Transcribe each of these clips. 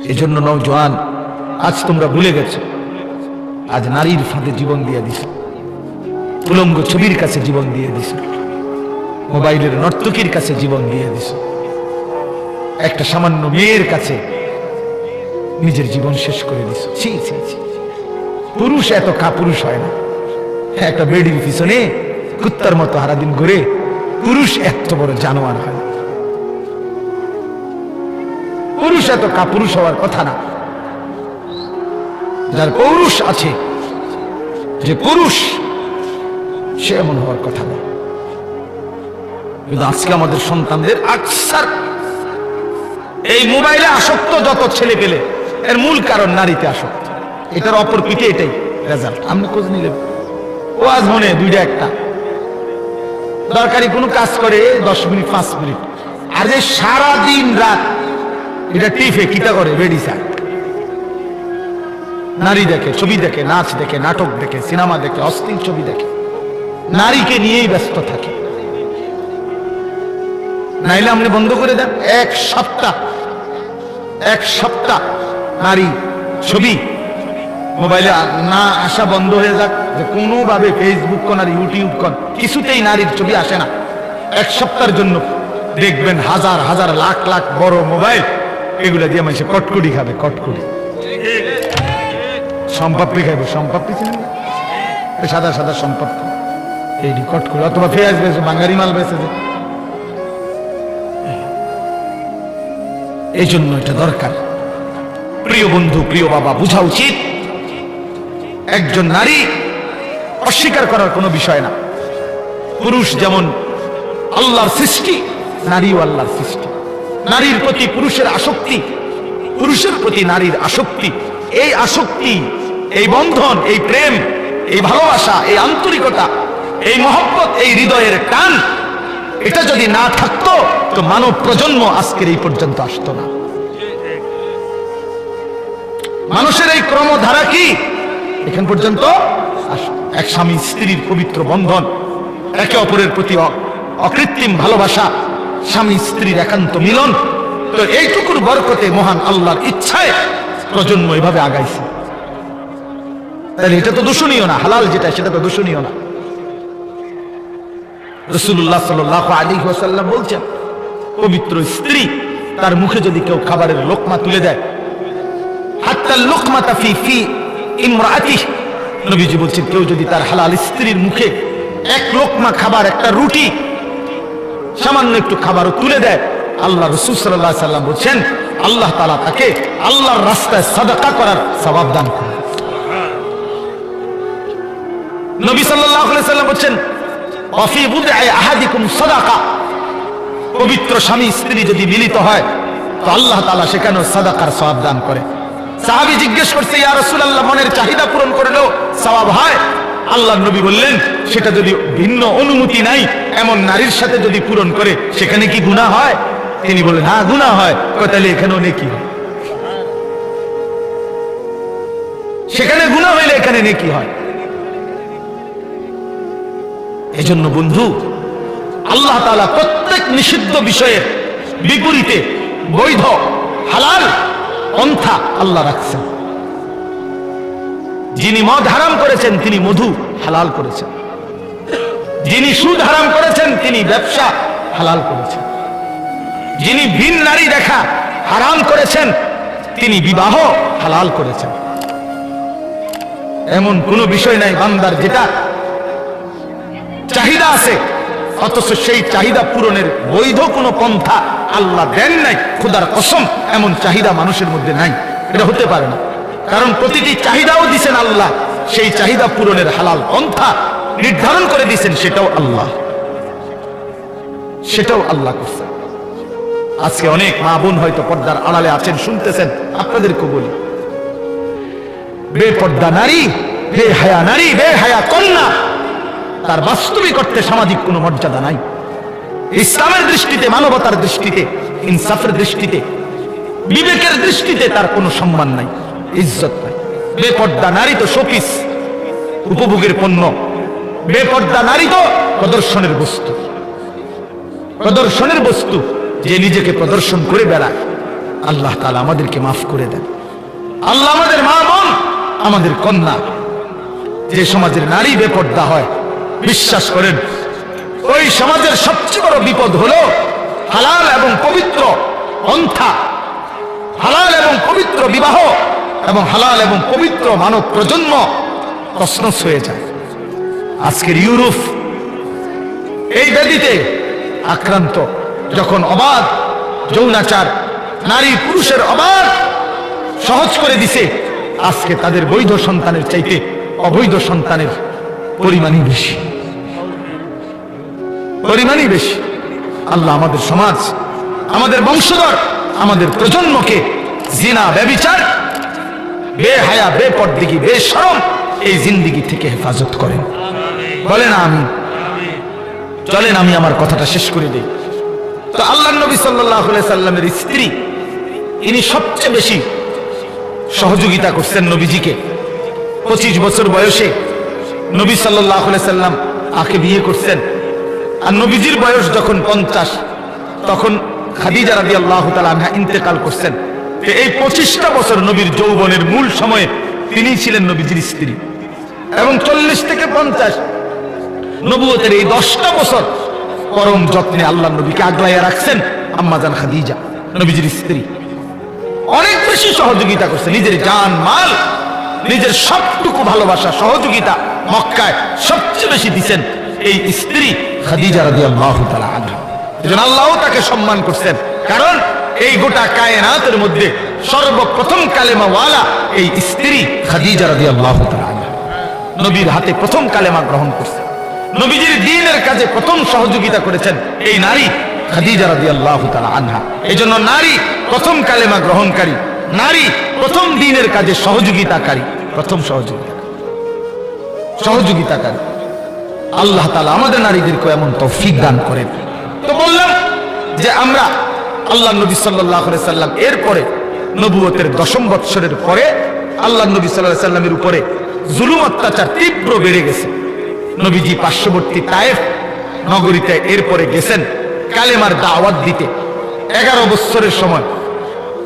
এজন্য নওজোয়ান, আজ তোমরা ভুলে গেছো, আজ নারীর ফাঁদে জীবন দিয়ে দিছ, উলঙ্গ ছবির কাছে জীবন দিয়ে দিছ, মোবাইলের নর্তকীর কাছে জীবন দিয়ে দিছ, একটা সামান্য মেয়ের কাছে নিজের জীবন শেষ করে দিছ। ছি ছি ছি, পুরুষ এত কাপুরুষ হয় না। একটা বেডির পিছনে কুত্তার মতো সারাদিন ঘুরে পুরুষ এত বড় জানোয়ার হয় না। পুরুষ এত কাপুরুষ হওয়ার কথা না। যার পৌরুষ আছে, যে পুরুষ, সে এমন হওয়ার কথা না। কিন্তু আজকে আমাদের সন্তানদের আকসার এই মোবাইলে আসক্ত যত ছেলে পেলে, এর মূল কারণ নারীতে আসক্ত। এটার অপর পিঠে এটাই রেজাল্ট। আপনি খোঁজ নিলেন, ও আজ মনে দুইটা একটা দরকারি কোনো কাজ করে 10 মিনিট 5 মিনিট, আর যে সারা দিন রাত এটা টিফে কিটা করে বেডিসা, নারী দেখে, ছবি দেখে, নাচ দেখে, নাটক দেখে, সিনেমা দেখে, অশ্লীল ছবি দেখে, নারীকে নিয়েই ব্যস্ত থাকে। নাইলে আপনি বন্ধ করে দেন, এক সপ্তাহ নারী ছবি মোবাইলে না আসা বন্ধ হয়ে যাক, যে কোনোভাবে ফেসবুক কোন আর ইউটিউব কোন কিছুতেই নারীর ছবি আসে না। এক সপ্তাহের জন্য দেখবেন হাজার হাজার লাখ লাখ বড় মোবাইল, এগুলা দিয়ে মানুষ কটকুটি খাবে, কটকুটি সম্পাপ্পি খাইবে, সম্পাপ্পি ছিল সাদা সাদা সম্পাপ্পি, এই কটকুটি, অথবা পেঁয়াজ বেছে, বাঙালি মাল বেছে। এই জন্য এটা দরকার। প্রিয় বন্ধু, প্রিয় বাবা, বোঝা উচিত একজন নারী অস্বীকার করার কোনো বিষয় না। পুরুষ যেমন আল্লাহর সৃষ্টি, নারীও আল্লাহর সৃষ্টি। নারীর প্রতি পুরুষের আসক্তি, পুরুষের প্রতি নারীর আসক্তি, এই আসক্তি, এই বন্ধন, এই প্রেম, এই ভালোবাসা, এই আন্তরিকতা, এই মহব্বত, এই হৃদয়ের টান, এটা যদি না থাকতো তো মানব প্রজন্ম আজকের এই পর্যন্ত আসতো না। মানুষের এই ক্রমধারা কি এখান পর্যন্ত এক স্বামী স্ত্রীর পবিত্র বন্ধন, একে অপরের প্রতি অকৃত্রিম ভালোবাসা, স্বামী স্ত্রীর একান্ত মিলন। তো এইটুকুর বরকতে মহান আল্লাহর ইচ্ছায় প্রজন্ম এভাবে আগাইছে। তাহলে এটা তো দূষণীয় না, হালাল যেটা সেটা তো দূষণীয় না। রাসূলুল্লাহ সাল্লাল্লাহু আলাইহি ওয়াসাল্লাম বলছেন, পবিত্র স্ত্রী তার মুখে যদি কেউ খাবারের লোকমা তুলে দেয়, হাত্তা লোকমাতা ফি ইমরাতিহি, নবীজি বলছেন কেউ যদি তার হালাল স্ত্রীর মুখে এক লোকমা খাবার, একটা রুটি, সামান্য একটু খাবারও তুলে দেয়, আল্লাহ রাসূল সাল্লাল্লাহু আলাইহি ওয়াসাল্লাম বলছেন আল্লাহ তাআলা তাকে আল্লাহর রাস্তায় সাদাকা করার সওয়াব দান করেন। নবী সাল্লাল্লাহু আলাইহি ওয়াসাল্লাম বলছেন ওয়াফি বুদআই আহাদিকুম সাদাকা, পবিত্র স্বামী স্ত্রী যদি মিলিত হয় তো আল্লাহ তাআলা সেখানেও সাদাকার সওয়াব দান করে। সাহাবী জিজ্ঞেস করছে, ইয়া রাসূলুল্লাহ, মনের চাহিদা পূরণ করলেও সওয়াব হয়? আল্লাহর নবী বললেন, সেটা যদি ভিন্ন অনুমতি নাই এমন নারীর সাথে যদি পূরণ করে সেখানে কি গুনাহ হয়? তিনি বললেন হ্যাঁ গুনাহ হয়। তাহলে এখানেও নেকি হয়, সেখানে গুনাহ হইলে এখানে নেকি হয়। এজন্য বন্ধু, আল্লাহ তাআলা প্রত্যেক নিষিদ্ধ বিষয়ের বিপরীতে বৈধ হালাল পন্থা আল্লাহ রাখছেন। যিনি মদ হারাম করেছেন তিনি মধু হালাল করেছেন, যিনি সুদ হারাম করেছেন তিনি ব্যবসা হালাল করেছেন, যিনি ভিন নারী দেখা হারাম করেছেন তিনি বিবাহ হালাল করেছেন। এমন কোনো বিষয় নাই বান্দার যেটা চাহিদা আছে অথচ সেই চাহিদা পূরণের বৈধ কোনো পন্থা আল্লাহ দেন নাই। খোদার কসম, এমন চাহিদা মানুষের মধ্যে নাই, এটা হতে পারে না। কারণ প্রতিটি চাহিদাও দিছেন আল্লাহ, সেই চাহিদা পূরণের হালাল পন্থা নির্ধারণ করে দিয়েছেন, সেটাও আল্লাহ করছেন। আজকে অনেক মা বোন হয়তো পর্দার আড়ালে আছেন, শুনতেছেন, আপনাদেরকে বলি, বেপর্দা নারী, বেহায়া নারী, বেহায়া কন্যা, তার বাস্তবিক অর্থে সামাজিক কোনো মর্যাদা নাই। ইসলামের দৃষ্টিতে, মানবতার দৃষ্টিতে, ইনসাফের দৃষ্টিতে, বিবেকের দৃষ্টিতে তার কোনো সম্মান নাই, ইজ্জত নাই। বেপর্দা নারী তো শোপিস, উপভোগের পণ্য। বেপর্দা নারী তো প্রদর্শনের বস্তু, যে নিজেকে প্রদর্শন করে বেড়ায়। আল্লাহ তাআলা আমাদেরকে মাফ করে দেন। আল্লাহ আমাদের মা বোন, আমাদের কন্যা, যে সমাজের নারী বেপর্দা হয়, বিশ্বাস করেন ওই সমাজের সবচেয়ে বড় বিপদ হলো হালাল এবং পবিত্র পন্থা, হালাল এবং পবিত্র বিবাহ এবং হালাল এবং পবিত্র মানব প্রজন্ম তছনছ হয়ে যায়। আজকের ইউরোপ এই ব্যাধিতে আক্রান্ত, যখন অবাধ যৌনাচার, নারী পুরুষের অবাধ সহজ করে দিছে, আজকে তাদের বৈধ সন্তানের চাইতে অবৈধ সন্তানের পরিমাণই বেশি। আল্লাহ আমাদের সমাজ, আমাদের বংশধর, আমাদের প্রজন্মকে জিনা, ব্যভিচার, বেহায়া, বেপরদিগি, বেশরম এই জিন্দেগি থেকে হেফাজত করেন। বলেন আমিন। চলেন আমি আমার কথাটা শেষ করে দিই। তো আল্লাহর নবী সাল্লাল্লাহু আলাইহি সাল্লামের স্ত্রী, ইনি সবচেয়ে বেশি সহযোগিতা করছেন নবীজিকে। 25 বছর বয়সে নবী সাল্লাল্লাহু আলাইহি সাল্লাম আকে বিয়ে করছেন। আর নবীজির বয়স যখন 50, তখন খাদিজা রাদিয়াল্লাহু তাআলা আনহা ইন্তেকাল করছেন। এই 25টা বছর নবীর যৌবনের মূল সময়ে তিনিই ছিলেন নবীজির স্ত্রী। এবং 40 থেকে 50 নবুয়তের এই 10টা বছর পরম যত্নে আল্লাহ নবীকে আগলাইয়া রাখছেন আম্মাজান খাদিজা, নবীজির স্ত্রী। অনেক বেশি সহযোগিতা করছে, নিজের জান মাল, নিজের সবটুকু ভালোবাসা, সহযোগিতা মক্কায় সবচেয়ে বেশি দিচ্ছেন এই স্ত্রী খাদিজা রাদিয়াল্লাহু তাআলা আনহা। এজন্য আল্লাহও তাকে সম্মান করছেন, কারণ এই গোটা কায়নাতের মধ্যে সর্বপ্রথম কালেমা ওয়ালা এই স্ত্রী খাদিজা রাদিয়াল্লাহু তাআলা আনহা। নবীর হাতে প্রথম কালেমা গ্রহণ করছেন, নবীজির দ্বীনের কাজে প্রথম সহযোগিতা করেছেন এই নারী খাদিজা রাদিয়াল্লাহু তাআলা আনহা। এজন্য নারী প্রথম কালেমা গ্রহণকারী, নারী প্রথম দ্বীনের কাজে সহযোগিতাকারী, প্রথম সহযোগিতাকারী। আল্লাহ তাআলা আমাদের নারীদেরকে এমন তৌফিক দান করেন। তো বললাম যে আমরা আল্লাহ নবী সাল্লাল্লাহু আলাইহি সাল্লাম এরপরে নবুয়তের 10ম বৎসরের পরে আল্লাহ নবী সাল্লাল্লাহু আলাইহি সাল্লামের উপরে জুলুম অত্যাচার তীব্র বেড়ে গেছে। নবীজি পার্শ্ববর্তী তায়েফ নগরীতে এরপরে গেছেন কালেমার দাওয়াত দিতে। 11 বছরের সময়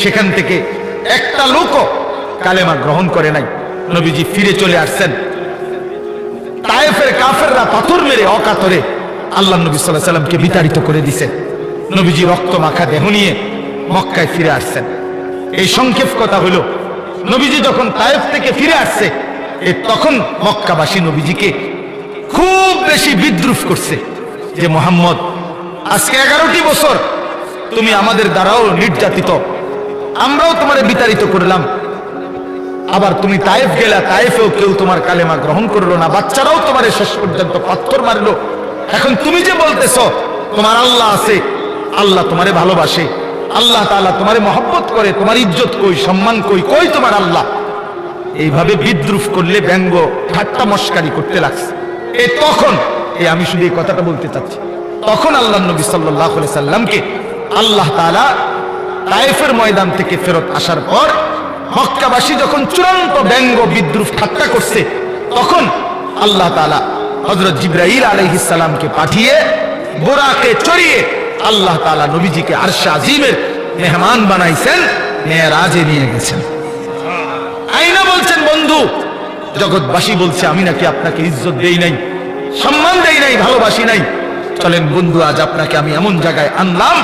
সেখান থেকে একটা লোকও কালেমা গ্রহণ করে নাই। নবীজি ফিরে চলে আসছেন। তায়েফের কাফেররা পাথর মেরে অকাতরে আল্লাহ নবী সাল্লাল্লাহু আলাইহি সাল্লামকে বিতাড়িত করে দিয়েছে। নবীজি রক্ত মাখা দেহ নিয়ে মক্কায় ফিরে আসছেন। এই সংক্ষেপ কথা হলো, নবীজি যখন তায়েফ থেকে ফিরে আসছে, তখন মক্কাবাসী নবীজিকে খুব বেশি বিদ্রুপ করছে যে মুহাম্মদ, আজকে 11টি বছর তুমি আমাদের দ্বারাও নির্যাতিত, আমরাও তোমারে বিতাড়িত করলাম, আবার তুমি তায়েফ গেলা, তায়েফেও কেউ তোমার কালেমা গ্রহণ করলো না, বাচ্চারাও তোমারে শেষ পর্যন্ত পাথর মারলো। এখন তুমি যে বলতেছো তোমার আল্লাহ আছে, আল্লাহ তোমারে ভালোবাসে, আল্লাহ তাআলা তোমারে মহব্বত করে, তোমার ইজ্জত কই, সম্মান কই, কই তোমার আল্লাহ? এইভাবে বিদ্রুপ করলে, ব্যঙ্গ ঠাট্টা মস্কারি করতে লাগছে। তখন আমি শুধু এই কথাটা বলতে চাচ্ছি, তখন আল্লাহ নবী সাল্লাল্লাহু আলাইহি সাল্লামকে আল্লাহ তাআলা তায়েফের ময়দান থেকে ফেরত আসার পর মক্কাবাসী যখন চূড়ান্ত ব্যঙ্গ বিদ্রুপ ঠাট্টা করছে, তখন আল্লাহ তাআলা হযরত জিবরাইল আলাইহিস সালামকে পাঠিয়ে বুরাকে চড়িয়ে আল্লাহ তাআলা নবীজিকে আরশে আজিমের মেহমান বানাইছেন, মেরাজে নিয়ে গেছেন। আইনা বলছেন, বন্ধু, জগৎবাসী বলছে আমি নাকি আপনাকে ইজ্জত দেই নাই, সম্মান দেই নাই, ভালোবাসি নাই। চলেন বন্ধু, আজ আপনাকে আমি এমন জায়গায় আনলাম,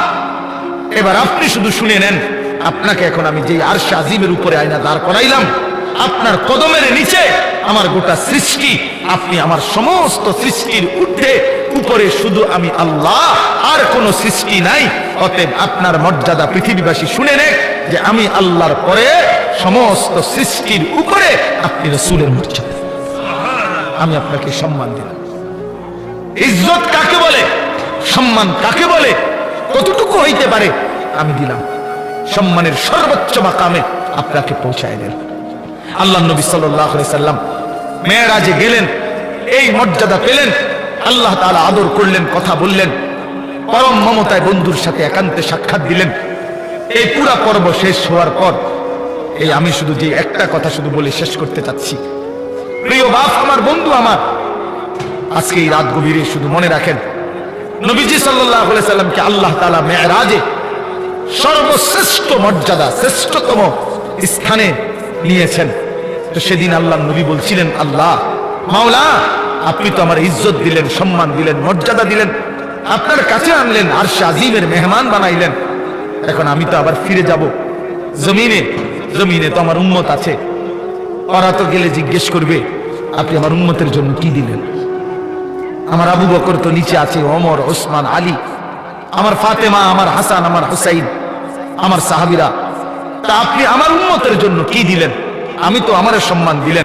এবার আপনি শুধু শুনে নেন। আপনাকে এখন আমি যে আরশে আজিমের উপরে আয়না দাঁড় করাইলাম, আপনার কদমের নিচে আমার গোটা সৃষ্টি, আপনি আমার সমস্ত সৃষ্টির ঊর্ধ্বে উপরে শুধু আমি আল্লাহ, আর কোন সৃষ্টি নাই। অতএব আপনার মর্যাদা পৃথিবীবাসী শুনে নেন যে আমি আল্লাহর পরে সমস্ত সৃষ্টির উপরে আপনি রাসূলের মর্যাদা, আমি আপনাকে সম্মান দিলাম। ইজ্জত কাকে বলে, সম্মান কাকে বলে, কতটুকু হইতে পারে আমি দিলাম। সম্মানের সর্বোচ্চ মাকামে আপনাকে পৌঁছায় দিলাম। আল্লাহ নবী সাল্লাল্লাহু আলাইহি সাল্লাম মেরাজে গেলেন, এই মর্যাদা পেলেন, আল্লাহ তাআলা আদর করলেন, কথা বললেন, পরম মমতায় বন্ধুর সাথে একান্তে সাক্ষাৎ দিলেন। এই পুরা পর্ব শেষ হওয়ার পর আমি শুধু যে একটা কথা শুধু বলে শেষ করতে চাচ্ছি, প্রিয় বাপ আমার, বন্ধু আমার, আজকে এই রাত গভীরে শুধু মনে রাখেন, নবীজি সাল্লাল্লাহু আলাইহি সাল্লামকে আল্লাহ তাআলা মেরাজে সর্বশ্রেষ্ঠ মর্যাদা, শ্রেষ্ঠতম স্থানে নিয়েছেন। তো সেদিন আল্লাহ নবী বলছিলেন, আল্লাহ মাওলা, আপনি তো আমার ইজ্জত দিলেন, সম্মান দিলেন, মর্যাদা দিলেন, আপনার কাছে আনলেন, আরশে আজিমের মেহমান বানাইলেন। এখন আমি তো আবার ফিরে যাব জমিনে। জমিনে তো আমার উম্মত আছে, ওরা তো গেলে জিজ্ঞেস করবে আপনি আমার উম্মতের জন্য কি দিলেন। আমার আবু বকর তো নিচে আছে, ওমর, ওসমান, আলী, আমার ফাতেমা, আমার হাসান, আমার হুসাইন, আমার সাহাবীরা। তা আপনি আমার উম্মতের জন্য কি দিলেন? আমি তো আমার সম্মান দিলেন।